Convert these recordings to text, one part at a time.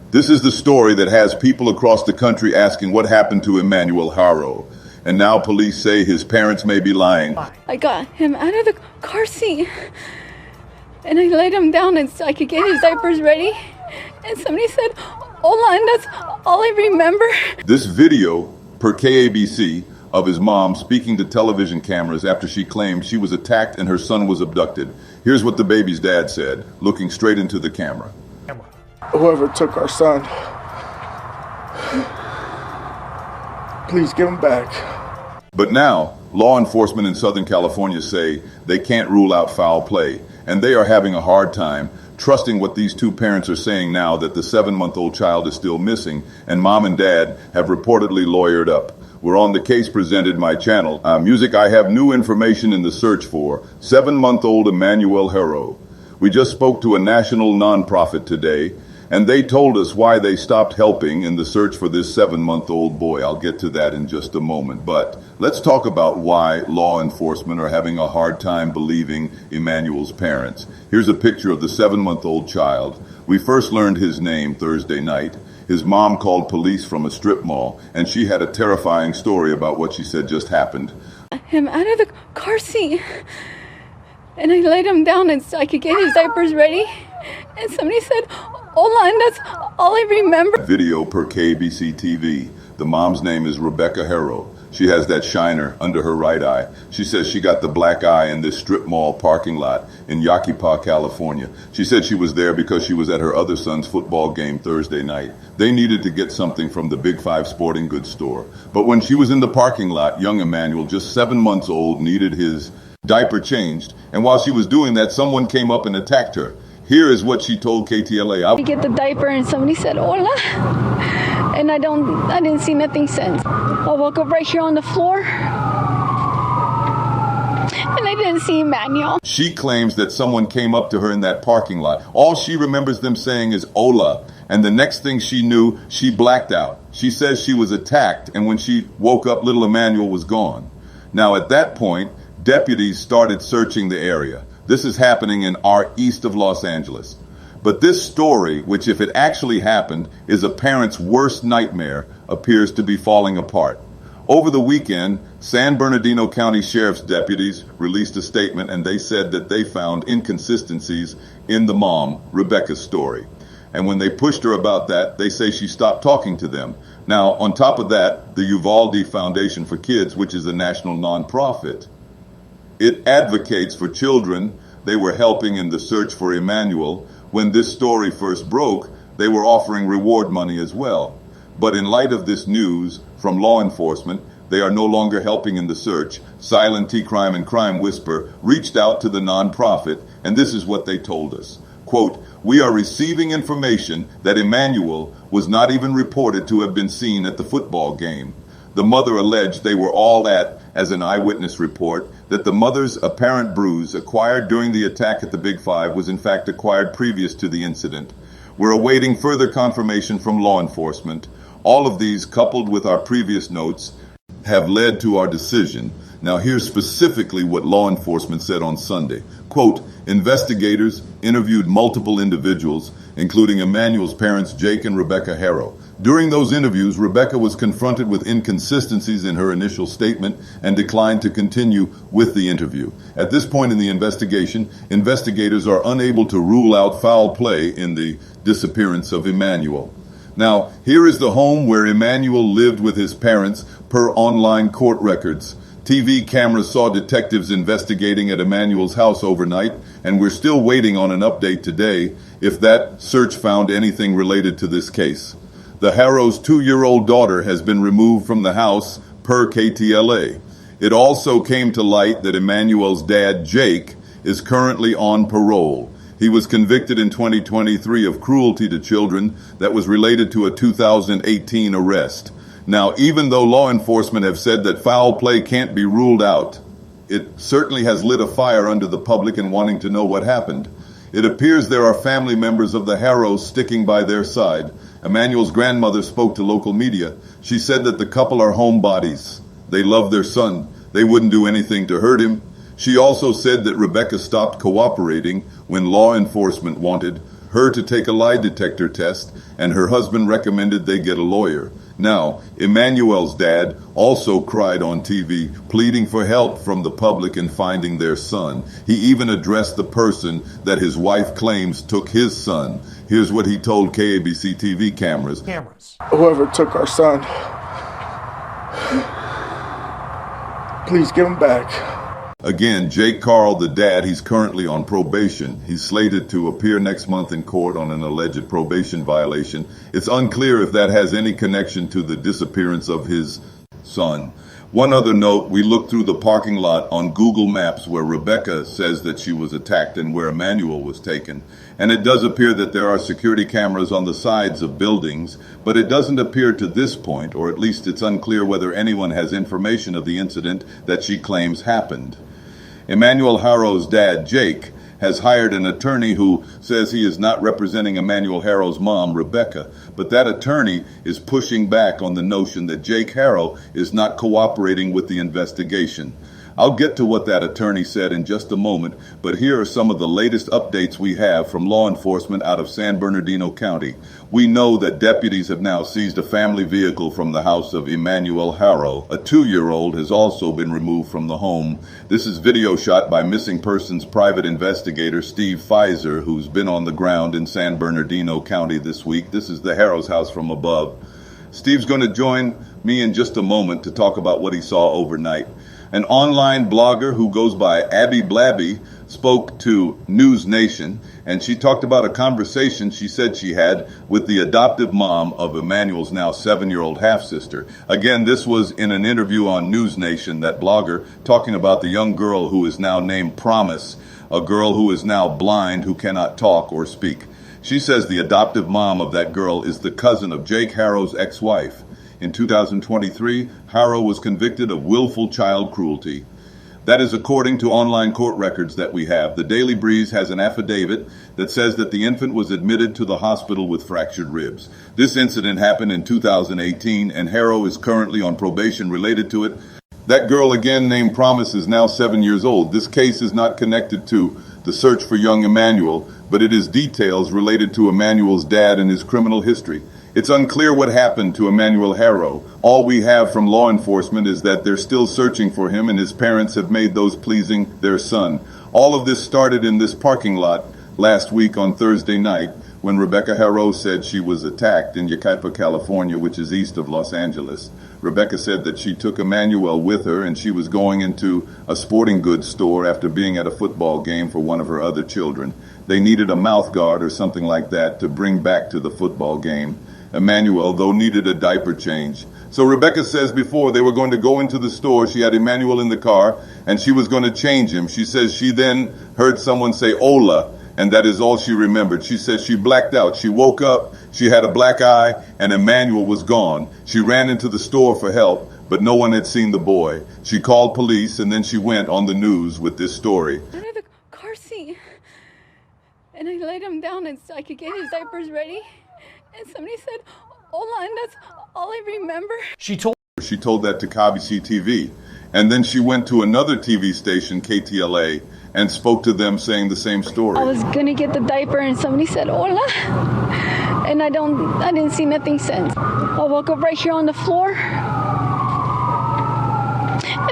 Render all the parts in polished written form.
This is the story that has people across the country asking what happened to Emmanuel Haro. And now police say his parents may be lying. I got him out of the car seat and I laid him down and so I could get his diapers ready. And somebody said, "Hola," and that's all I remember. This video, per KABC, of his mom speaking to television cameras after she claimed she was attacked and her son was abducted. Here's what the baby's dad said, looking straight into the camera. Whoever took our son, please give him back. But now, law enforcement in Southern California say they can't rule out foul play, and they are having a hard time trusting what these two parents are saying now that the 7-month-old child is still missing, and mom and dad have reportedly lawyered up. We're on the case presented my channel. Music, I have new information in the search for 7-month-old Emmanuel Haro. We just spoke to a national nonprofit today, and they told us why they stopped helping in the search for this 7-month-old boy. I'll get to that in just a moment. But let's talk about why law enforcement are having a hard time believing Emmanuel's parents. Here's a picture of the 7-month-old child. We first learned his name Thursday night. His mom called police from a strip mall, and she had a terrifying story about what she said just happened. Him out of the car seat and I laid him down and so I could get his diapers ready. And somebody said, "Hola," and that's all I remember. Video per KBC TV. The mom's name is Rabeeca Haro. She has that shiner under her right eye. She says she got the black eye in this strip mall parking lot in Yaquipa, California. She said she was there because she was at her other son's football game Thursday night. They needed to get something from the Big Five sporting goods store. But when she was in the parking lot, young Emmanuel, just 7 months old, needed his diaper changed. And while she was doing that, someone came up and attacked her. Here is what she told KTLA. I get the diaper and somebody said, "Hola," and I didn't see nothing since. I woke up right here on the floor and I didn't see Emmanuel. She claims that someone came up to her in that parking lot. All she remembers them saying is "Hola," and the next thing she knew, she blacked out. She says she was attacked, and when she woke up, little Emmanuel was gone. Now at that point, deputies started searching the area. This is happening in our east of Los Angeles. But this story, which if it actually happened, is a parent's worst nightmare, appears to be falling apart. Over the weekend, San Bernardino County Sheriff's deputies released a statement, and they said that they found inconsistencies in the mom, Rebecca's story. And when they pushed her about that, they say she stopped talking to them. Now, on top of that, the Uvalde Foundation for Kids, which is a national nonprofit, it advocates for children. They were helping in the search for Emmanuel. When this story first broke, they were offering reward money as well. But in light of this news from law enforcement, they are no longer helping in the search. Silent T-Crime and Crime Whisper reached out to the nonprofit, and this is what they told us. Quote, "We are receiving information that Emmanuel was not even reported to have been seen at the football game. The mother alleged they were all at, as an eyewitness report, that the mother's apparent bruise acquired during the attack at the Big Five was in fact acquired previous to the incident. We're awaiting further confirmation from law enforcement. All of these, coupled with our previous notes, have led to our decision." Now here's specifically what law enforcement said on Sunday. Quote, "Investigators interviewed multiple individuals, including Emmanuel's parents, Jake and Rebecca Haro. During those interviews, Rebecca was confronted with inconsistencies in her initial statement and declined to continue with the interview. At this point in the investigation, investigators are unable to rule out foul play in the disappearance of Emmanuel." Now, here is the home where Emmanuel lived with his parents per online court records. TV cameras saw detectives investigating at Emmanuel's house overnight, and we're still waiting on an update today if that search found anything related to this case. The Haro's 2-year-old daughter has been removed from the house per KTLA. It also came to light that Emmanuel's dad, Jake, is currently on parole. He was convicted in 2023 of cruelty to children that was related to a 2018 arrest. Now, even though law enforcement have said that foul play can't be ruled out, it certainly has lit a fire under the public in wanting to know what happened. It appears there are family members of the Haros sticking by their side. Emmanuel's grandmother spoke to local media. She said that the couple are homebodies. They love their son. They wouldn't do anything to hurt him. She also said that Rebecca stopped cooperating when law enforcement wanted her to take a lie detector test, and her husband recommended they get a lawyer. Now, Emmanuel's dad also cried on TV, pleading for help from the public in finding their son. He even addressed the person that his wife claims took his son. Here's what he told KABC TV cameras. Whoever took our son, please give him back. Again, Jake Carl, the dad, he's currently on probation. He's slated to appear next month in court on an alleged probation violation. It's unclear if that has any connection to the disappearance of his son. One other note, we looked through the parking lot on Google Maps where Rabeeca says that she was attacked and where Emmanuel was taken. And it does appear that there are security cameras on the sides of buildings, but it doesn't appear to this point, or at least it's unclear whether anyone has information of the incident that she claims happened. Emmanuel Haro's dad, Jake, has hired an attorney who says he is not representing Emmanuel Haro's mom, Rabeeca, but that attorney is pushing back on the notion that Jake Haro is not cooperating with the investigation. I'll get to what that attorney said in just a moment, but here are some of the latest updates we have from law enforcement out of San Bernardino County. We know that deputies have now seized a family vehicle from the house of Emmanuel Haro. A 2-year-old has also been removed from the home. This is video shot by missing persons private investigator Steve Pfizer, who's been on the ground in San Bernardino County this week. This is the Haro's house from above. Steve's going to join me in just a moment to talk about what he saw overnight. An online blogger who goes by Abby Blabby spoke to News Nation, and she talked about a conversation she said she had with the adoptive mom of Emmanuel's now 7-year-old half-sister. Again, this was in an interview on News Nation, that blogger talking about the young girl who is now named Promise, a girl who is now blind, who cannot talk or speak. She says the adoptive mom of that girl is the cousin of Jake Haro's ex-wife. In 2023, Haro was convicted of willful child cruelty. That is according to online court records that we have. The Daily Breeze has an affidavit that says that the infant was admitted to the hospital with fractured ribs. This incident happened in 2018, and Haro is currently on probation related to it. That girl, again named Promise, is now 7 years old. This case is not connected to the search for young Emmanuel, but it is details related to Emmanuel's dad and his criminal history. It's unclear what happened to Emmanuel Haro. All we have from law enforcement is that they're still searching for him, and his parents have made those pleasing their son. All of this started in this parking lot last week on Thursday night when Rabeeca Haro said she was attacked in Yucaipa, California, which is east of Los Angeles. Rabeeca said that she took Emmanuel with her and she was going into a sporting goods store after being at a football game for one of her other children. They needed a mouth guard or something like that to bring back to the football game. Emmanuel, though, needed a diaper change. So Rabeeca says before they were going to go into the store, she had Emmanuel in the car and she was going to change him. She says she then heard someone say "Hola," and that is all she remembered. She says she blacked out. She woke up, she had a black eye, and Emmanuel was gone. She ran into the store for help, but no one had seen the boy. She called police, and then she went on the news with this story. Under the car seat, and I laid him down and so I could get his diapers ready. And somebody said, "Hola," and that's all I remember. She told that to KABC TV. And then she went to another TV station, KTLA, and spoke to them saying the same story. I was gonna get the diaper and somebody said, "Hola," and I didn't see nothing since. I woke up right here on the floor, and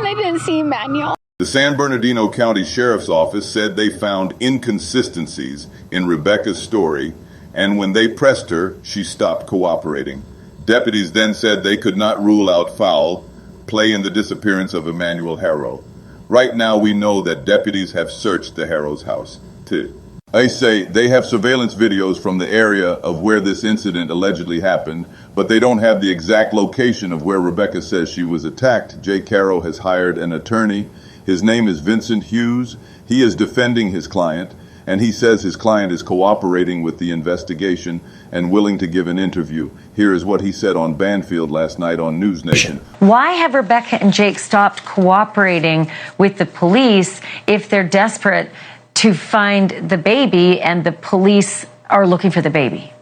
I didn't see Emmanuel. The San Bernardino County Sheriff's Office said they found inconsistencies in Rabeeca's story, and when they pressed her, she stopped cooperating. Deputies then said they could not rule out foul play in the disappearance of Emmanuel Haro. Right now, we know that deputies have searched the Haro's house, too. They say they have surveillance videos from the area of where this incident allegedly happened, but they don't have the exact location of where Rabeeca says she was attacked. Jake Haro has hired an attorney. His name is Vincent Hughes. He is defending his client, and he says his client is cooperating with the investigation and willing to give an interview. Here is what he said on Banfield last night on News Nation. Why have Rabeeca and Jake stopped cooperating with the police if they're desperate to find the baby and the police are looking for the baby?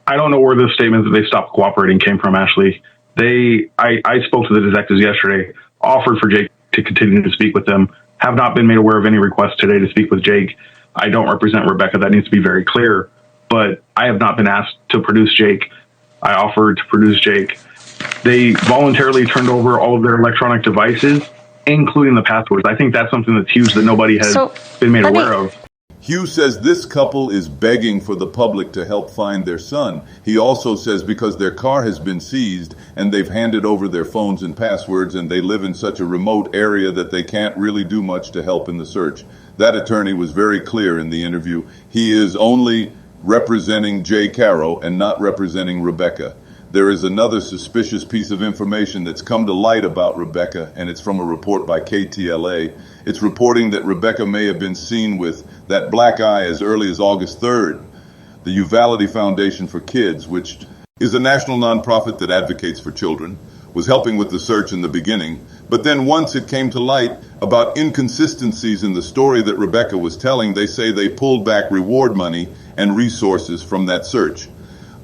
I don't know where the statement that they stopped cooperating came from, Ashley. I spoke to the detectives yesterday, offered for Jake to continue to speak with them, have not been made aware of any requests today to speak with Jake. I don't represent Rebecca. That needs to be very clear. But I have not been asked to produce Jake. I offered to produce Jake. They voluntarily turned over all of their electronic devices, including the passwords. I think that's something that's huge that nobody has been made aware of. Hughes says this couple is begging for the public to help find their son. He also says because their car has been seized and they've handed over their phones and passwords and they live in such a remote area that they can't really do much to help in the search. That attorney was very clear in the interview. He is only representing Jake Haro and not representing Rebecca. There is another suspicious piece of information that's come to light about Rebecca, and it's from a report by KTLA. It's reporting that Rebecca may have been seen with that black eye as early as August 3rd. The Uvalde Foundation for Kids, which is a national nonprofit that advocates for children, was helping with the search in the beginning. But then once it came to light about inconsistencies in the story that Rebecca was telling, they say they pulled back reward money and resources from that search.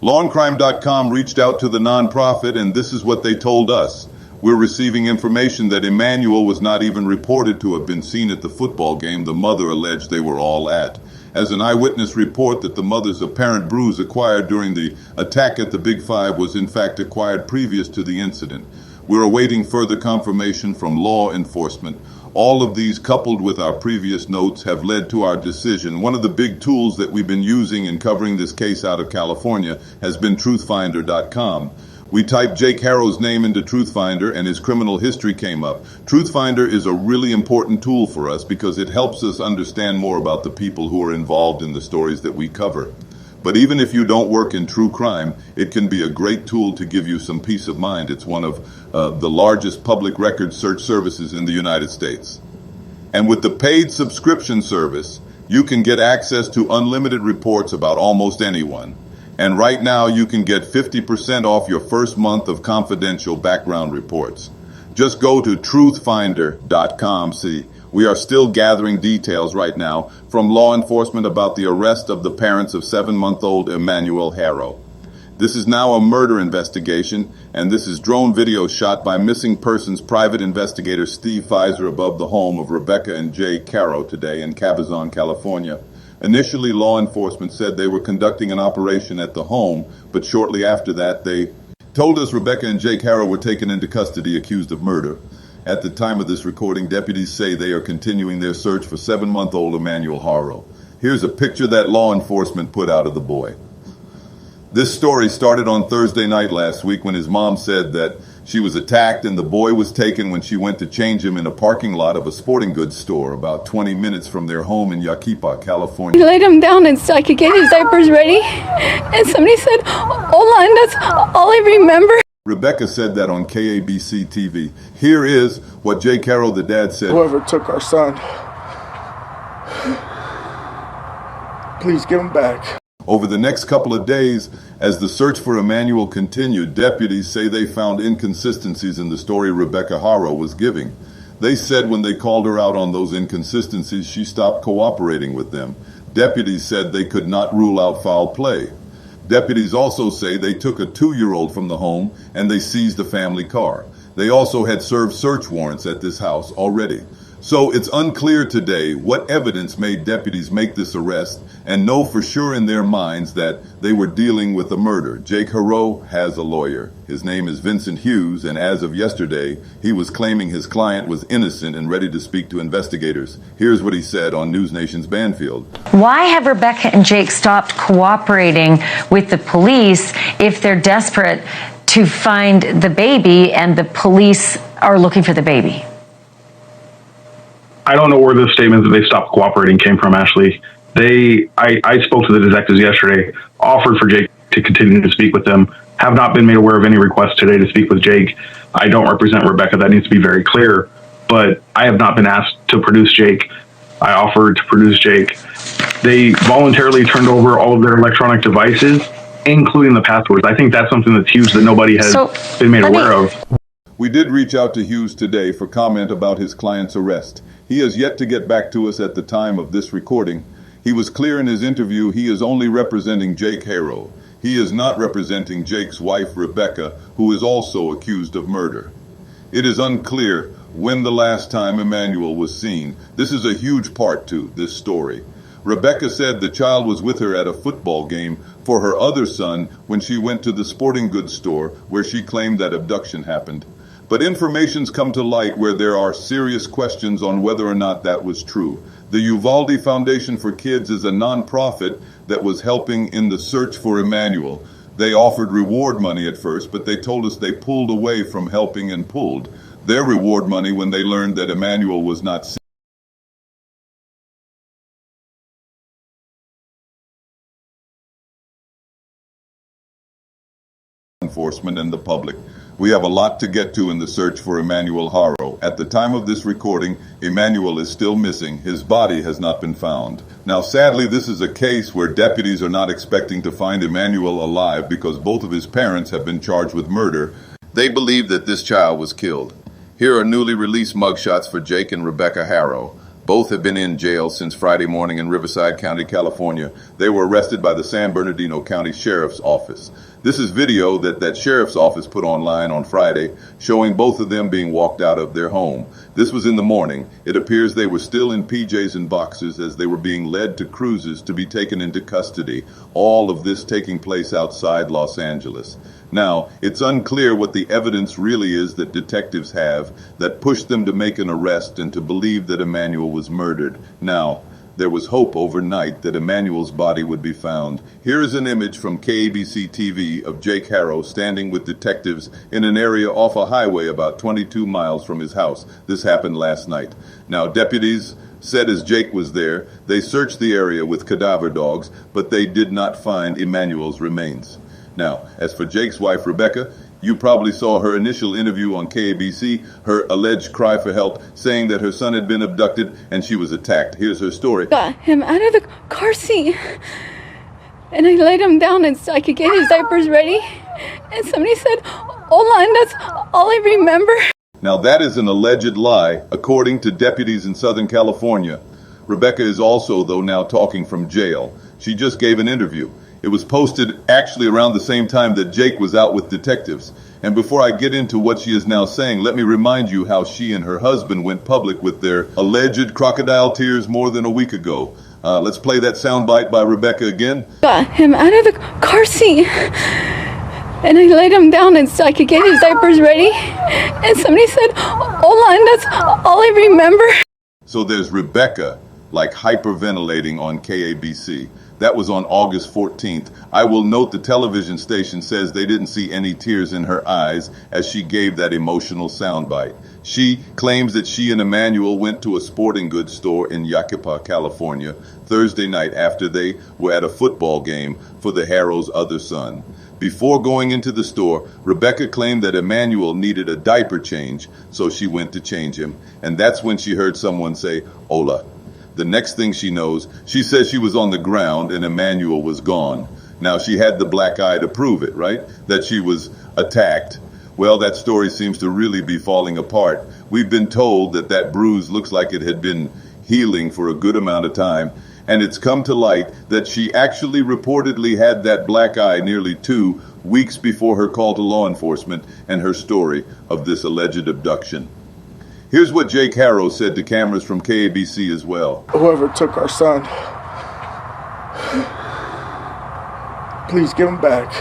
LawandCrime.com reached out to the nonprofit, and this is what they told us. We're receiving information that Emmanuel was not even reported to have been seen at the football game the mother alleged they were all at. As an eyewitness report that the mother's apparent bruise acquired during the attack at the Big Five was in fact acquired previous to the incident. We're awaiting further confirmation from law enforcement. All of these, coupled with our previous notes, have led to our decision. One of the big tools that we've been using in covering this case out of California has been truthfinder.com. We typed Jake Haro's name into Truthfinder and his criminal history came up. Truthfinder is a really important tool for us because it helps us understand more about the people who are involved in the stories that we cover. But even if you don't work in true crime, it can be a great tool to give you some peace of mind. It's one of the largest public record search services in the United States. And with the paid subscription service, you can get access to unlimited reports about almost anyone. And right now you can get 50% off your first month of confidential background reports. Just go to truthfinder.com. See, we are still gathering details right now from law enforcement about the arrest of the parents of 7-month-old Emmanuel Haro. This is now a murder investigation, and this is drone video shot by missing persons private investigator Steve Pfizer above the home of Rebecca and Jake Haro today in Cabazon, California. Initially, law enforcement said they were conducting an operation at the home, but shortly after that, they told us Rebecca and Jake Haro were taken into custody accused of murder. At the time of this recording, deputies say they are continuing their search for 7-month-old Emmanuel Haro. Here's a picture that law enforcement put out of the boy. This story started on Thursday night last week when his mom said that she was attacked and the boy was taken when she went to change him in a parking lot of a sporting goods store about 20 minutes from their home in Yaquipa, California. I laid him down and so I could get his diapers ready. And somebody said, "Hola," and that's all I remember. Rebecca said that on KABC TV. Here is what Jake Haro, the dad, said. Whoever took our son, please give him back. Over the next couple of days, as the search for Emmanuel continued, deputies say they found inconsistencies in the story Rebecca Haro was giving. They said when they called her out on those inconsistencies, she stopped cooperating with them. Deputies said they could not rule out foul play. Deputies also say they took a 2-year-old from the home and they seized the family car. They also had served search warrants at this house already. So it's unclear today what evidence made deputies make this arrest and know for sure in their minds that they were dealing with a murder. Jake Haro has a lawyer. His name is Vincent Hughes, and as of yesterday, he was claiming his client was innocent and ready to speak to investigators. Here's what he said on News Nation's Banfield. Why have Rebecca and Jake stopped cooperating with the police if they're desperate to find the baby and the police are looking for the baby? I don't know where the statement that they stopped cooperating came from, Ashley. I spoke to the detectives yesterday, offered for Jake to continue to speak with them, have not been made aware of any requests today to speak with Jake. I don't represent Rebecca. That needs to be very clear. But I have not been asked to produce Jake. I offered to produce Jake. They voluntarily turned over all of their electronic devices, including the passwords. I think that's something that's huge that nobody has been made aware of. We did reach out to Hughes today for comment about his client's arrest. He has yet to get back to us at the time of this recording. He was clear in his interview he is only representing Jake Haro. He is not representing Jake's wife, Rebecca, who is also accused of murder. It is unclear when the last time Emmanuel was seen. This is a huge part to this story. Rebecca said the child was with her at a football game for her other son when she went to the sporting goods store where she claimed that abduction happened. But information's come to light where there are serious questions on whether or not that was true. The Uvalde Foundation for Kids is a nonprofit that was helping in the search for Emmanuel. They offered reward money at first, but they told us they pulled away from helping and pulled their reward money when they learned that Emmanuel was not seen. Enforcement and the public. We have a lot to get to in the search for Emmanuel Haro. At the time of this recording, Emmanuel is still missing. His body has not been found. Now, sadly, this is a case where deputies are not expecting to find Emmanuel alive because both of his parents have been charged with murder. They believe that this child was killed. Here are newly released mugshots for Jake and Rebecca Haro. Both have been in jail since Friday morning in Riverside County, California. They were arrested by the San Bernardino County Sheriff's Office. This is video that Sheriff's Office put online on Friday, showing both of them being walked out of their home. This was in the morning. It appears they were still in PJs and boxers as they were being led to cruises to be taken into custody. All of this taking place outside Los Angeles. Now, it's unclear what the evidence really is that detectives have that pushed them to make an arrest and to believe that Emmanuel was murdered. Now, there was hope overnight that Emmanuel's body would be found. Here is an image from KABC TV of Jake Haro standing with detectives in an area off a highway about 22 miles from his house. This happened last night. Now, deputies said as Jake was there, they searched the area with cadaver dogs, but they did not find Emmanuel's remains. Now, as for Jake's wife, Rebecca, you probably saw her initial interview on KABC, her alleged cry for help, saying that her son had been abducted and she was attacked. Here's her story. Got him out of the car seat, and I laid him down and so I could get his diapers ready. And somebody said, "Hola," and that's all I remember. Now, that is an alleged lie, according to deputies in Southern California. Rebecca is also, though, now talking from jail. She just gave an interview. It was posted actually around the same time that Jake was out with detectives. And before I get into what she is now saying, let me remind you how she and her husband went public with their alleged crocodile tears more than a week ago. Let's play that soundbite by Rebecca again. Got him out of the car seat, and I laid him down and so I could get his diapers ready. And somebody said, "Hola," and that's all I remember. So there's Rebecca, like hyperventilating on KABC. That was on August 14th. I will note the television station says they didn't see any tears in her eyes as she gave that emotional soundbite. She claims that she and Emmanuel went to a sporting goods store in Yaquepa, California, Thursday night after they were at a football game for the Haro's other son. Before going into the store, Rebecca claimed that Emmanuel needed a diaper change, so she went to change him. And that's when she heard someone say, "Hola." The next thing she knows, she says she was on the ground and Emmanuel was gone. Now, she had the black eye to prove it, right? That she was attacked. Well, that story seems to really be falling apart. We've been told that that bruise looks like it had been healing for a good amount of time. And it's come to light that she actually reportedly had that black eye nearly 2 weeks before her call to law enforcement and her story of this alleged abduction. Here's what Jake Haro said to cameras from KABC as well. Whoever took our son, please give him back.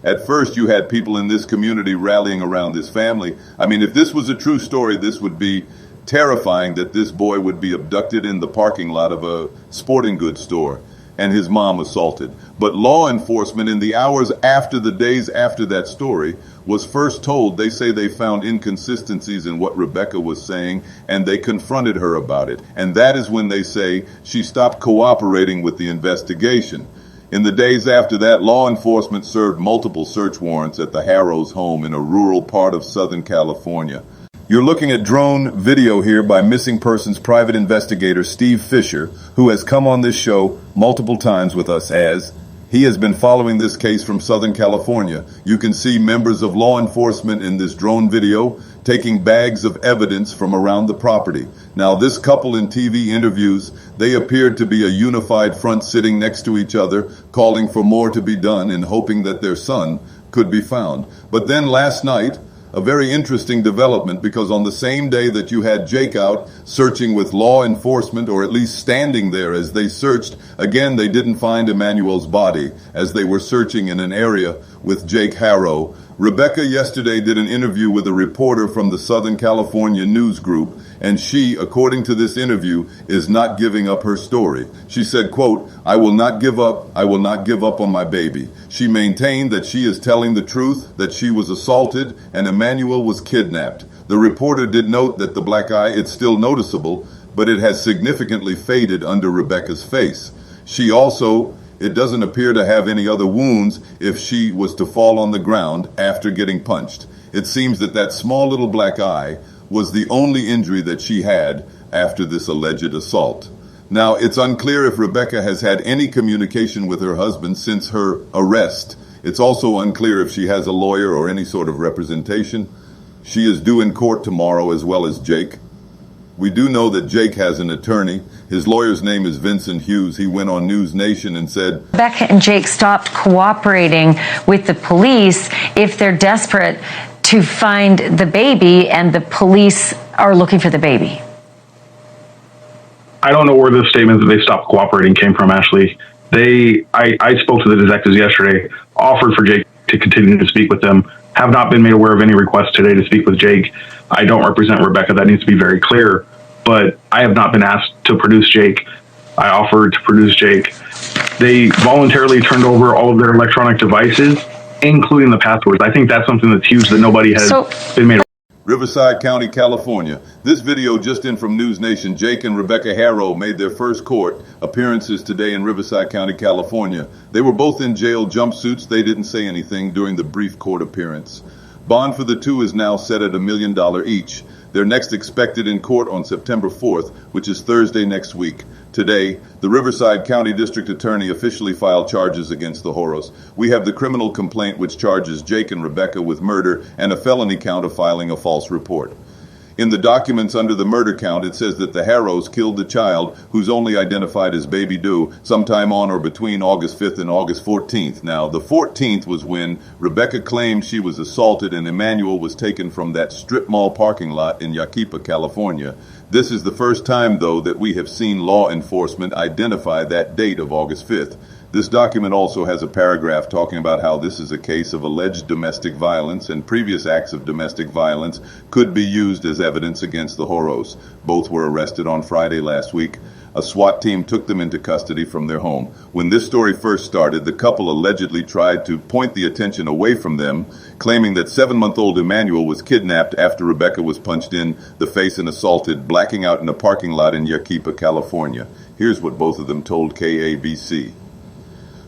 At first, you had people in this community rallying around this family. I mean, if this was a true story, this would be terrifying, that this boy would be abducted in the parking lot of a sporting goods store and his mom assaulted. But law enforcement, in the hours after, the days after that story, was first told, they say they found inconsistencies in what Rebecca was saying, and they confronted her about it. And that is when they say she stopped cooperating with the investigation. In the days after that, law enforcement served multiple search warrants at the Haro's home in a rural part of Southern California. You're looking at drone video here by missing persons private investigator Steve Fisher, who has come on this show multiple times with us as he has been following this case from Southern California. You can see members of law enforcement in this drone video taking bags of evidence from around the property. Now, this couple in TV interviews, they appeared to be a unified front sitting next to each other, calling for more to be done and hoping that their son could be found. But then last night, A very interesting development, because on the same day that you had Jake out searching with law enforcement, or at least standing there as they searched, again, they didn't find Emmanuel's body as they were searching in an area with Jake Haro. Rabeeca yesterday did an interview with a reporter from the Southern California news group, and she, according to this interview, is not giving up her story. She said, quote, "I will not give up. I will not give up on my baby." She maintained that she is telling the truth, that she was assaulted and Emmanuel was kidnapped. The reporter did note that the black eye, it's still noticeable, but it has significantly faded under Rabeeca's face. She also, it doesn't appear to have any other wounds if she was to fall on the ground after getting punched. It seems that that small little black eye was the only injury that she had after this alleged assault. Now, it's unclear if Rabeeca has had any communication with her husband since her arrest. It's also unclear if she has a lawyer or any sort of representation. She is due in court tomorrow, as well as Jake. We do know that Jake has an attorney. His lawyer's name is Vincent Hughes. He went on News Nation and said, Rebecca and Jake stopped cooperating with the police if they're desperate to find the baby and the police are looking for the baby. I don't know where the statement that they stopped cooperating came from, Ashley. I spoke to the detectives yesterday, offered for Jake to continue to speak with them, have not been made aware of any requests today to speak with Jake. I don't represent Rabeeca. That needs to be very clear, but I have not been asked to produce Jake. I offered to produce Jake. They voluntarily turned over all of their electronic devices, including the passwords. I think that's something that's huge that nobody has been made aware of. Riverside County, California. This video just in from News Nation. Jake and Rabeeca Haro made their first court appearances today in Riverside County, California. They were both in jail jumpsuits. They didn't say anything during the brief court appearance. Bond for the two is now set at $1 million each. They're next expected in court on September 4th, which is Thursday next week. Today, the Riverside County District Attorney officially filed charges against the Haros. We have the criminal complaint which charges Jake and Rabeeca with murder and a felony count of filing a false report. In the documents under the murder count, it says that the Haros killed the child, who's only identified as Baby Doo, sometime on or between August 5th and August 14th. Now, the 14th was when Rabeeca claimed she was assaulted and Emmanuel was taken from that strip mall parking lot in Yaquipa, California. This is the first time, though, that we have seen law enforcement identify that date of August 5th. This document also has a paragraph talking about how this is a case of alleged domestic violence, and previous acts of domestic violence could be used as evidence against the Haros. Both were arrested on Friday last week. A SWAT team took them into custody from their home. When this story first started, the couple allegedly tried to point the attention away from them, claiming that 7-month-old Emmanuel was kidnapped after Rabeeca was punched in the face and assaulted, blacking out in a parking lot in Yaquipa, California. Here's what both of them told KABC.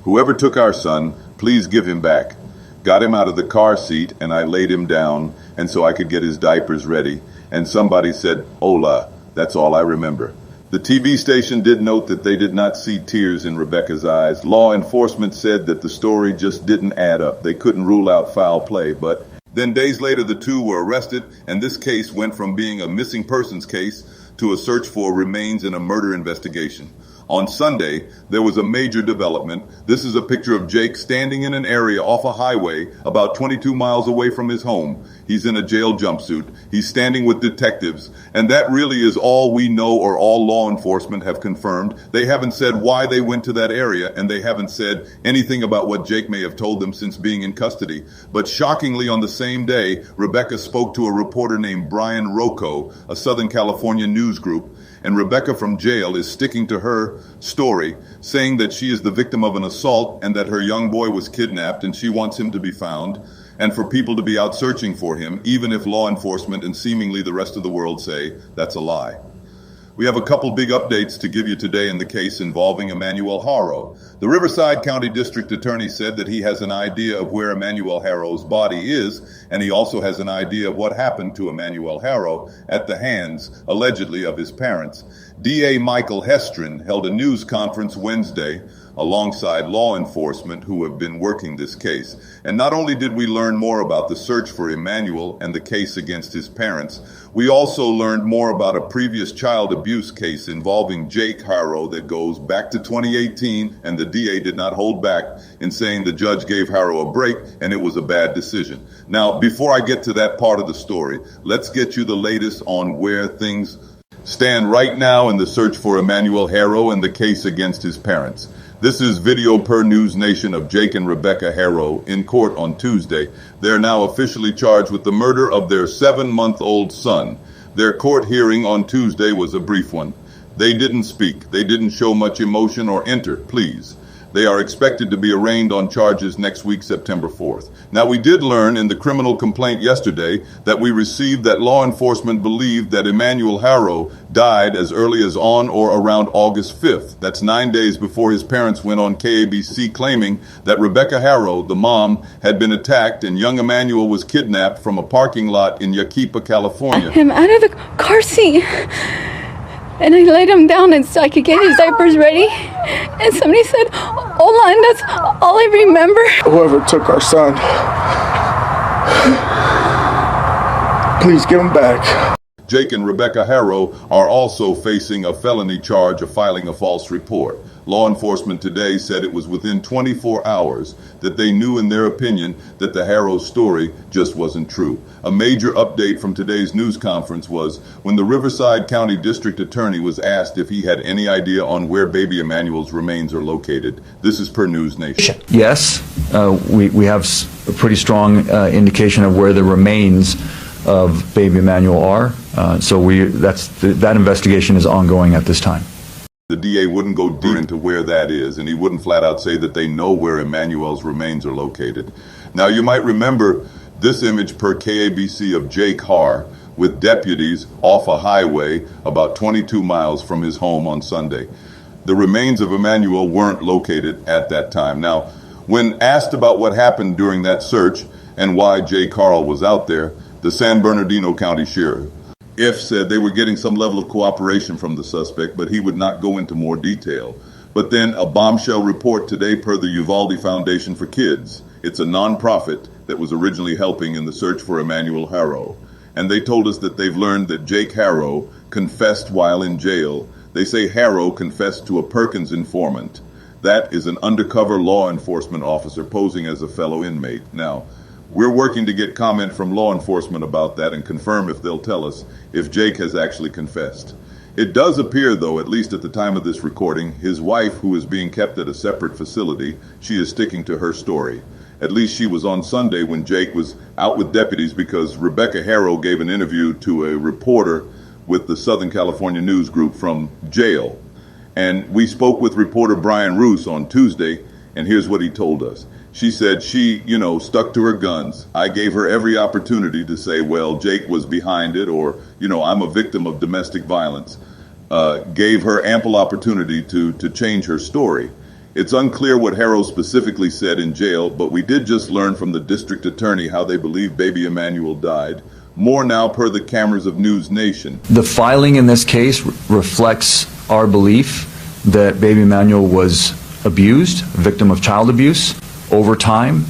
"Whoever took our son, please give him back. Got him out of the car seat and I laid him down and so I could get his diapers ready. And somebody said, 'Hola.' That's all I remember." The TV station did note that they did not see tears in Rabeeca's eyes. Law enforcement said that the story just didn't add up. They couldn't rule out foul play, but then days later the two were arrested, and this case went from being a missing persons case to a search for remains in a murder investigation. On Sunday, there was a major development. This is a picture of Jake standing in an area off a highway about 22 miles away from his home. He's in a jail jumpsuit. He's standing with detectives. And that really is all we know, or all law enforcement have confirmed. They haven't said why they went to that area, and they haven't said anything about what Jake may have told them since being in custody. But shockingly, on the same day, Rabeeca spoke to a reporter named Brian Rocco, a Southern California news group. And Rabeeca from jail is sticking to her story, saying that she is the victim of an assault and that her young boy was kidnapped and she wants him to be found and for people to be out searching for him, even if law enforcement and seemingly the rest of the world say that's a lie. We have a couple big updates to give you today in the case involving Emmanuel Haro. The Riverside County District Attorney said that he has an idea of where Emmanuel Haro's body is, and he also has an idea of what happened to Emmanuel Haro at the hands, allegedly, of his parents. DA Michael Hestrin held a news conference Wednesday alongside law enforcement who have been working this case. And not only did we learn more about the search for Emmanuel and the case against his parents, we also learned more about a previous child abuse case involving Jake Haro that goes back to 2018, and the DA did not hold back in saying the judge gave Haro a break and it was a bad decision. Now, before I get to that part of the story, let's get you the latest on where things stand right now in the search for Emmanuel Haro and the case against his parents. This is video per News Nation of Jake and Rabeeca Haro in court on Tuesday. They're now officially charged with the murder of their 7-month-old son. Their court hearing on Tuesday was a brief one. They didn't speak. They didn't show much emotion or enter pleas. They are expected to be arraigned on charges next week, September 4th. Now, we did learn in the criminal complaint yesterday that we received that law enforcement believed that Emmanuel Haro died as early as on or around August 5th. That's 9 days before his parents went on KABC claiming that Rabeeca Haro, the mom, had been attacked and young Emmanuel was kidnapped from a parking lot in Yaquipa, California. I him out of the car seat. And I laid him down and so I could get his diapers ready. And somebody said, "Hola," and that's all I remember. Whoever took our son, please give him back. Jake and Rabeeca Haro are also facing a felony charge of filing a false report. Law enforcement today said it was within 24 hours that they knew, in their opinion, that the Haro story just wasn't true. A major update from today's news conference was when the Riverside County District Attorney was asked if he had any idea on where baby Emmanuel's remains are located. This is per News Nation. Yes, we have a pretty strong indication of where the remains of baby Emmanuel are. That investigation is ongoing at this time. The DA wouldn't go deep into where that is, and he wouldn't flat out say that they know where Emmanuel's remains are located. Now, you might remember this image per KABC of Jake Haro with deputies off a highway about 22 miles from his home on Sunday. The remains of Emmanuel weren't located at that time. Now, when asked about what happened during that search and why Jake Haro was out there, the San Bernardino County Sheriff said they were getting some level of cooperation from the suspect, but he would not go into more detail. But then a bombshell report today per the Uvalde Foundation for Kids. It's a nonprofit that was originally helping in the search for Emmanuel Haro. And they told us that they've learned that Jake Haro confessed while in jail. They say Haro confessed to a Perkins informant. That is an undercover law enforcement officer posing as a fellow inmate. Now, we're working to get comment from law enforcement about that and confirm if they'll tell us if Jake has actually confessed. It does appear, though, at least at the time of this recording, his wife, who is being kept at a separate facility, she is sticking to her story. At least she was on Sunday when Jake was out with deputies because Rabeeca Haro gave an interview to a reporter with the Southern California News Group from jail. And we spoke with reporter Brian Roos on Tuesday, and here's what he told us. She said she, stuck to her guns. I gave her every opportunity to say, well, Jake was behind it, or, I'm a victim of domestic violence. Gave her ample opportunity to change her story. It's unclear what Haro specifically said in jail, but we did just learn from the district attorney how they believe baby Emmanuel died. More now per the cameras of News Nation. The filing in this case reflects our belief that baby Emmanuel was abused, a victim of child abuse, over time,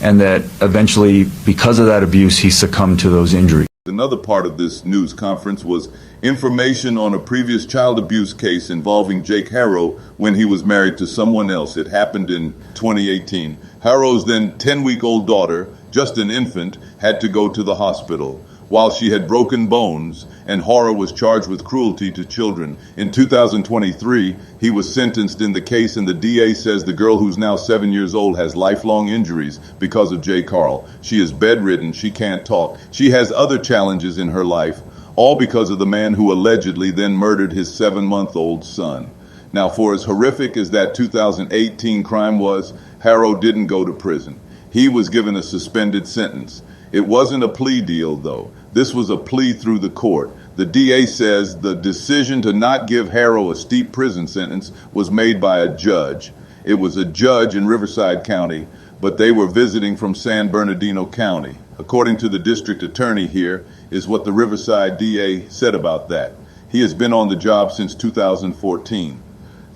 and that eventually, because of that abuse, he succumbed to those injuries. Another part of this news conference was information on a previous child abuse case involving Jake Haro when he was married to someone else. It happened in 2018. Haro's then 10-week-old daughter, just an infant, had to go to the hospital while she had broken bones, and Haro was charged with cruelty to children. In 2023, he was sentenced in the case, and the DA says the girl, who's now 7 years old, has lifelong injuries because of Jake Haro. She is bedridden. She can't talk. She has other challenges in her life, all because of the man who allegedly then murdered his 7-month-old son. Now, for as horrific as that 2018 crime was, Haro didn't go to prison. He was given a suspended sentence. It wasn't a plea deal, though. This was a plea through the court. The DA says the decision to not give Haro a steep prison sentence was made by a judge. It was a judge in Riverside County, but they were visiting from San Bernardino County. According to the district attorney, here is what the Riverside DA said about that. He has been on the job since 2014.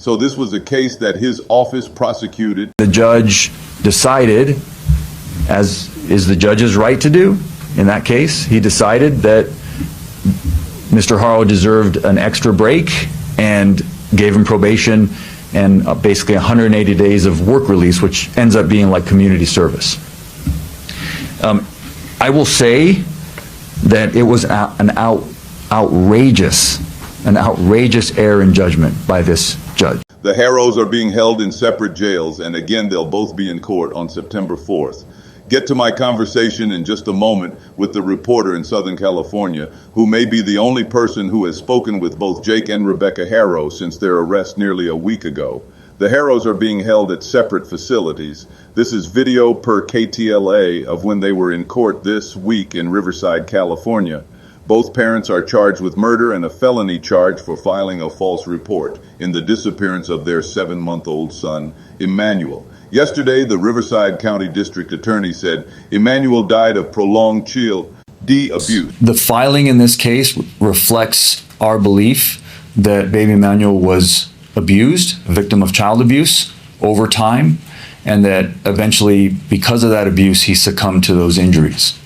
So this was a case that his office prosecuted. The judge decided, as is the judge's right to do in that case, he decided that Mr. Haro deserved an extra break and gave him probation and basically 180 days of work release, which ends up being like community service. I will say that it was an outrageous error in judgment by this judge. The Haros are being held in separate jails, and again, they'll both be in court on September 4th. Get to my conversation in just a moment with the reporter in Southern California, who may be the only person who has spoken with both Jake and Rabeeca Haro since their arrest nearly a week ago. The Haros are being held at separate facilities. This is video per KTLA of when they were in court this week in Riverside, California. Both parents are charged with murder and a felony charge for filing a false report in the disappearance of their 7-month-old son, Emmanuel. Yesterday, the Riverside County District Attorney said Emmanuel died of prolonged child abuse. The filing in this case reflects our belief that baby Emmanuel was abused, a victim of child abuse over time, and that eventually, because of that abuse, he succumbed to those injuries.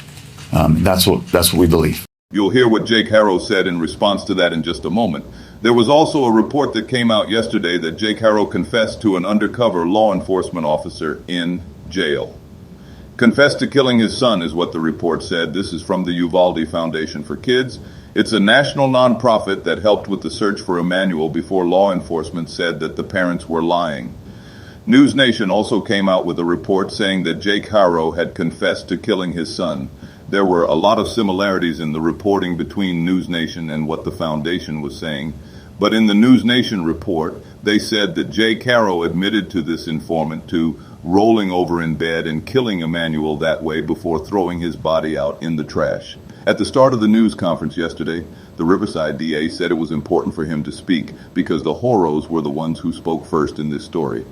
That's what we believe. You'll hear what Jake Haro said in response to that in just a moment. There was also a report that came out yesterday that Jake Haro confessed to an undercover law enforcement officer in jail. Confessed to killing his son is what the report said. This is from the Uvalde Foundation for Kids. It's a national nonprofit that helped with the search for Emmanuel before law enforcement said that the parents were lying. News Nation also came out with a report saying that Jake Haro had confessed to killing his son. There were a lot of similarities in the reporting between News Nation and what the foundation was saying. But in the News Nation report, they said that Jake Haro admitted to this informant to rolling over in bed and killing Emmanuel that way before throwing his body out in the trash. At the start of the news conference yesterday, the Riverside DA said it was important for him to speak because the Haros were the ones who spoke first in this story.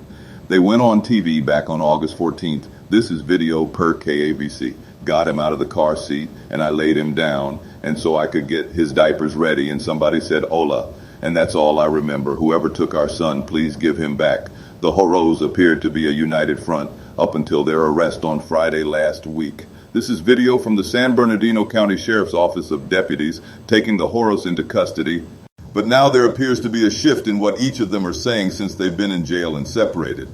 They went on TV back on August 14th. This is video per KABC. Got him out of the car seat and I laid him down and so I could get his diapers ready and somebody said hola, and that's all I remember. Whoever took our son, please give him back. The Haros appeared to be a united front up until their arrest on Friday last week. This is video from the San Bernardino County Sheriff's Office of deputies taking the Haros into custody. But now there appears to be a shift in what each of them are saying since they've been in jail and separated.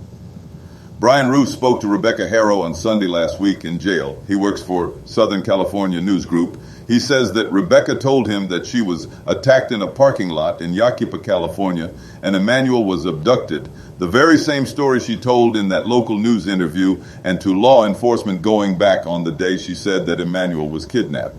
Brian Roos spoke to Rabeeca Haro on Sunday last week in jail. He works for Southern California News Group. He says that Rabeeca told him that she was attacked in a parking lot in Yaquipa, California, and Emmanuel was abducted. The very same story she told in that local news interview and to law enforcement going back on the day she said that Emmanuel was kidnapped.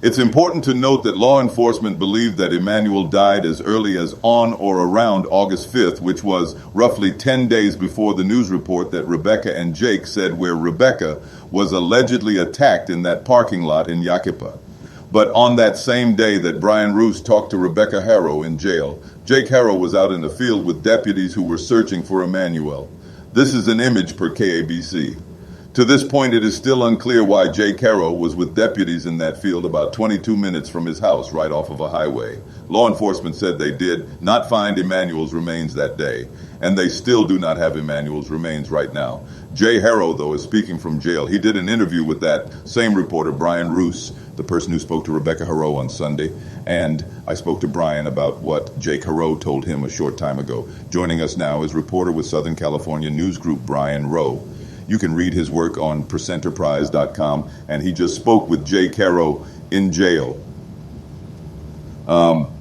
It's important to note that law enforcement believed that Emmanuel died as early as on or around August 5th, which was roughly 10 days before the news report that Rabeeca and Jake said where Rabeeca was allegedly attacked in that parking lot in Yaquipa. But on that same day that Brian Roos talked to Rabeeca Haro in jail, Jake Haro was out in the field with deputies who were searching for Emmanuel. This is an image per KABC. To this point, it is still unclear why Jake Haro was with deputies in that field about 22 minutes from his house right off of a highway. Law enforcement said they did not find Emmanuel's remains that day, and they still do not have Emmanuel's remains right now. Jay Haro, though, is speaking from jail. He did an interview with that same reporter, Brian Roos, the person who spoke to Rabeeca Haro on Sunday, and I spoke to Brian about what Jake Haro told him a short time ago. Joining us now is reporter with Southern California News Group, Brian Rowe. You can read his work on presenterprise.com, and he just spoke with Jake Haro in jail.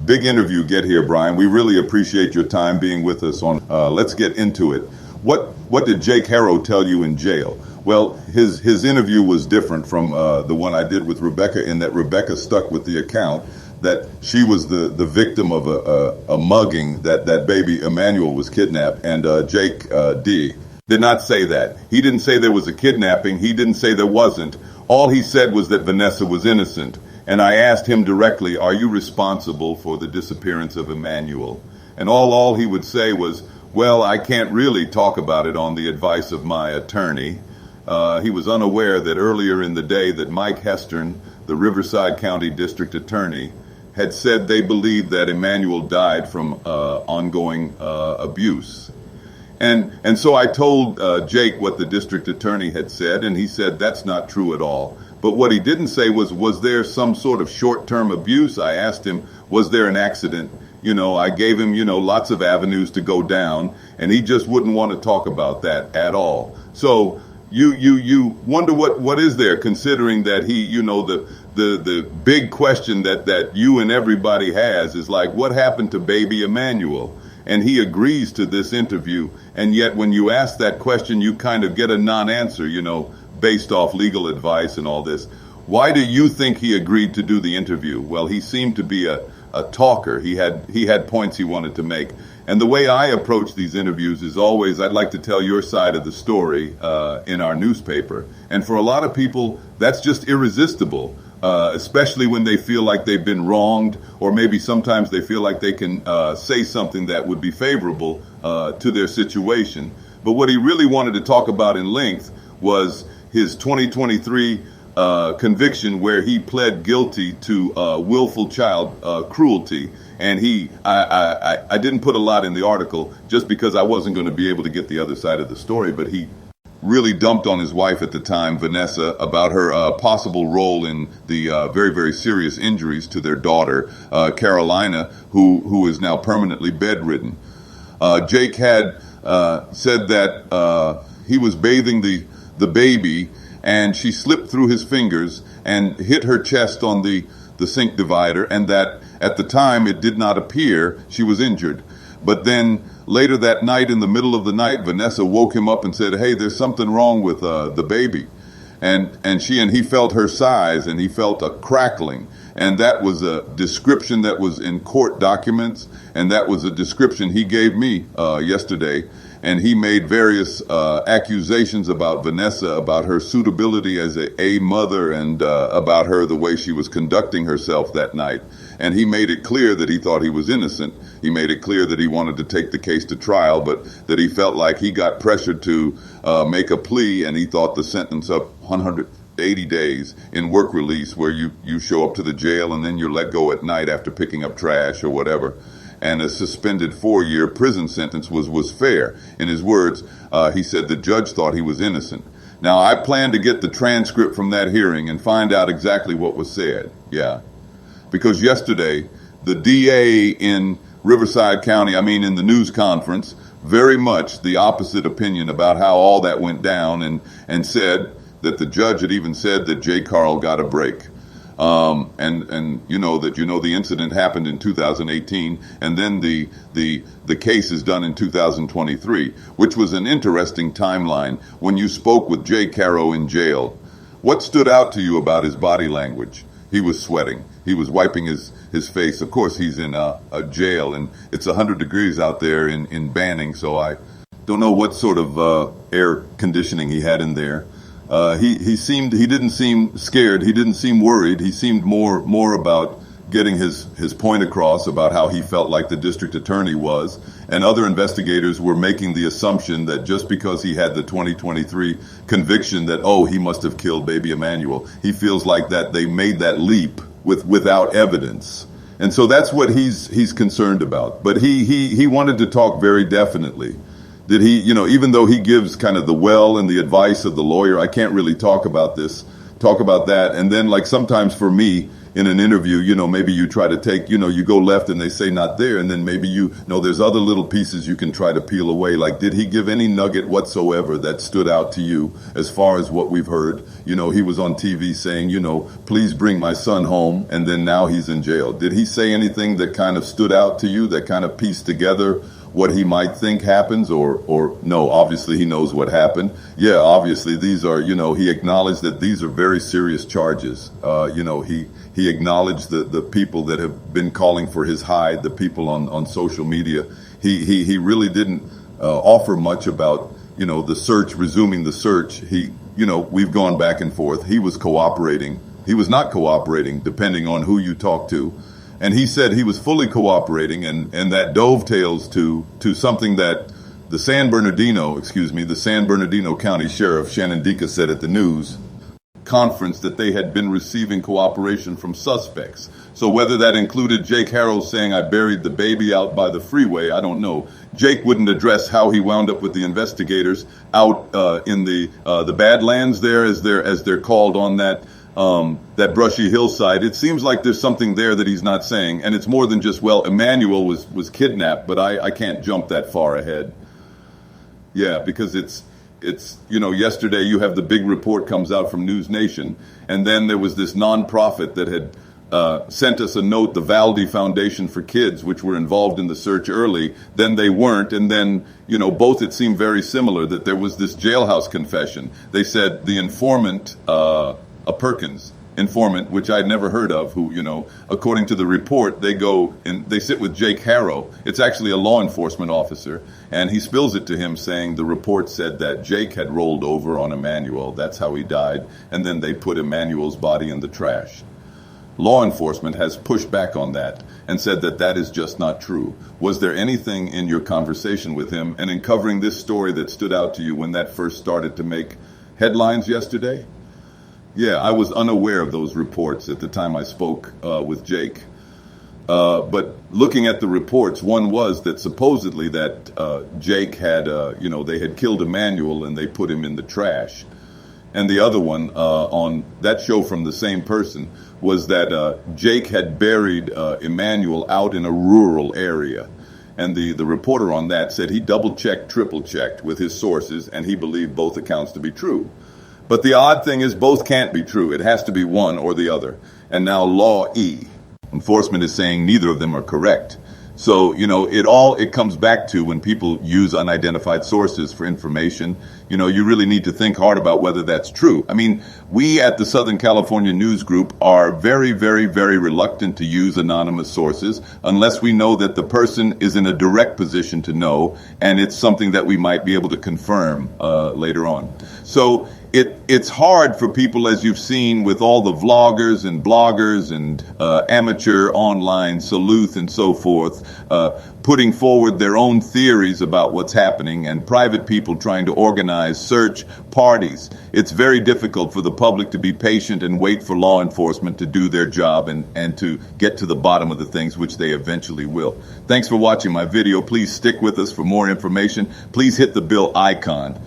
Big interview. Get here, Brian. We really appreciate your time being with us on. Let's get into it. What did Jake Haro tell you in jail? Well, his interview was different from the one I did with Rabeeca, in that Rabeeca stuck with the account that she was the victim of a mugging, that baby Emmanuel was kidnapped, and Jake did not say that. He didn't say there was a kidnapping. He didn't say there wasn't. All he said was that Vanessa was innocent. And I asked him directly, are you responsible for the disappearance of Emmanuel? And all he would say was, well, I can't really talk about it on the advice of my attorney. He was unaware that earlier in the day that Mike Hestern, the Riverside County District Attorney, had said they believed that Emmanuel died from ongoing abuse. And so I told Jake what the district attorney had said, and he said that's not true at all. But what he didn't say was there some sort of short-term abuse? I asked him, was there an accident? I gave him, lots of avenues to go down, and he just wouldn't want to talk about that at all. So you wonder what is there, considering that he, the big question that you and everybody has is like, what happened to baby Emmanuel? And he agrees to this interview, and yet when you ask that question, you kind of get a non-answer, based off legal advice and all this. Why do you think he agreed to do the interview? Well, he seemed to be a talker. He had points he wanted to make. And the way I approach these interviews is always, I'd like to tell your side of the story in our newspaper. And for a lot of people, that's just irresistible, especially when they feel like they've been wronged, or maybe sometimes they feel like they can say something that would be favorable to their situation. But what he really wanted to talk about in length was his 2023 conviction, where he pled guilty to willful child cruelty. And I didn't put a lot in the article just because I wasn't going to be able to get the other side of the story, but he really dumped on his wife at the time, Vanessa, about her possible role in the very, very serious injuries to their daughter, Carolina, who is now permanently bedridden. Jake had said that he was bathing the baby, and she slipped through his fingers and hit her chest on the sink divider, and that at the time it did not appear she was injured. But then later that night, in the middle of the night, Vanessa woke him up and said, "Hey, there's something wrong with the baby." And he felt her sighs, and he felt a crackling. And that was a description that was in court documents, and that was a description he gave me yesterday. And he made various accusations about Vanessa, about her suitability as a mother, and about her, the way she was conducting herself that night. And he made it clear that he thought he was innocent. He made it clear that he wanted to take the case to trial, but that he felt like he got pressured to make a plea, and he thought the sentence of 180 days in work release, where you show up to the jail and then you're let go at night after picking up trash or whatever, and a suspended 4-year prison sentence was fair. In his words, he said the judge thought he was innocent. Now, I plan to get the transcript from that hearing and find out exactly what was said. Yeah. Because yesterday, the DA in Riverside County, in the news conference, very much the opposite opinion about how all that went down, and said that the judge had even said that J. Carl got a break. And the incident happened in 2018, and then the case is done in 2023, which was an interesting timeline. When you spoke with J. Caro in jail, what stood out to you about his body language? He was sweating. He was wiping his face. Of course, he's in a jail, and it's 100 degrees out there in Banning, so I don't know what sort of air conditioning he had in there. He didn't seem scared. He didn't seem worried. He seemed more about getting his point across about how he felt like the district attorney was. And other investigators were making the assumption that just because he had the 2023 conviction that, he must have killed baby Emmanuel. He feels like that they made that leap without evidence. And so that's what he's concerned about. But he wanted to talk very definitely. Did he, even though he gives kind of the well and the advice of the lawyer, I can't really talk about that. And then, like, sometimes for me in an interview, maybe you try to take, you go left and they say not there. And then maybe there's other little pieces you can try to peel away. Like, did he give any nugget whatsoever that stood out to you as far as what we've heard? He was on TV saying, please bring my son home. And then now he's in jail. Did he say anything that kind of stood out to you, that kind of pieced together what he might think happens, or no? Obviously he knows what happened. Yeah, obviously these are, he acknowledged that these are very serious charges. He acknowledged the people that have been calling for his hide, the people on social media. He really didn't offer much about, the search, resuming the search. We've gone back and forth. He was cooperating. He was not cooperating, depending on who you talk to. And he said he was fully cooperating, and that dovetails to something that the San Bernardino County Sheriff, Shannon Deacon, said at the news. conference that they had been receiving cooperation from suspects. So whether that included Jake Haro saying, I buried the baby out by the freeway, I don't know. Jake wouldn't address how he wound up with the investigators out in the Badlands there, as they're called on that brushy hillside. It seems like there's something there that he's not saying, and it's more than just, well, Emmanuel was kidnapped, but I can't jump that far ahead. Yeah, because it's yesterday you have the big report comes out from News Nation, and then there was this nonprofit that had sent us a note, the Valdi Foundation for Kids, which were involved in the search early. Then they weren't, and then, both it seemed very similar, that there was this jailhouse confession. They said the informant, a Perkins informant, which I'd never heard of, who, according to the report, they go and they sit with Jake Haro. It's actually a law enforcement officer, and he spills it to him saying the report said that Jake had rolled over on Emmanuel. That's how he died, and then they put Emmanuel's body in the trash. Law enforcement has pushed back on that and said that that is just not true. Was there anything in your conversation with him and in covering this story that stood out to you when that first started to make headlines yesterday? Yeah, I was unaware of those reports at the time I spoke with Jake. But looking at the reports, one was that supposedly that Jake had, they had killed Emmanuel and they put him in the trash. And the other one on that show from the same person was that Jake had buried Emmanuel out in a rural area. And the reporter on that said he double-checked, triple-checked with his sources, and he believed both accounts to be true. But the odd thing is both can't be true. It has to be one or the other. And now law enforcement is saying neither of them are correct. So, it comes back to when people use unidentified sources for information, you really need to think hard about whether that's true. I mean, we at the Southern California News Group are very, very, very reluctant to use anonymous sources unless we know that the person is in a direct position to know, and it's something that we might be able to confirm later on. So it's hard for people, as you've seen with all the vloggers and bloggers and amateur online sleuth and so forth, putting forward their own theories about what's happening, and private people trying to organize search parties. It's very difficult for the public to be patient and wait for law enforcement to do their job and to get to the bottom of the things, which they eventually will. Thanks for watching my video. Please stick with us for more information. Please hit the bell icon.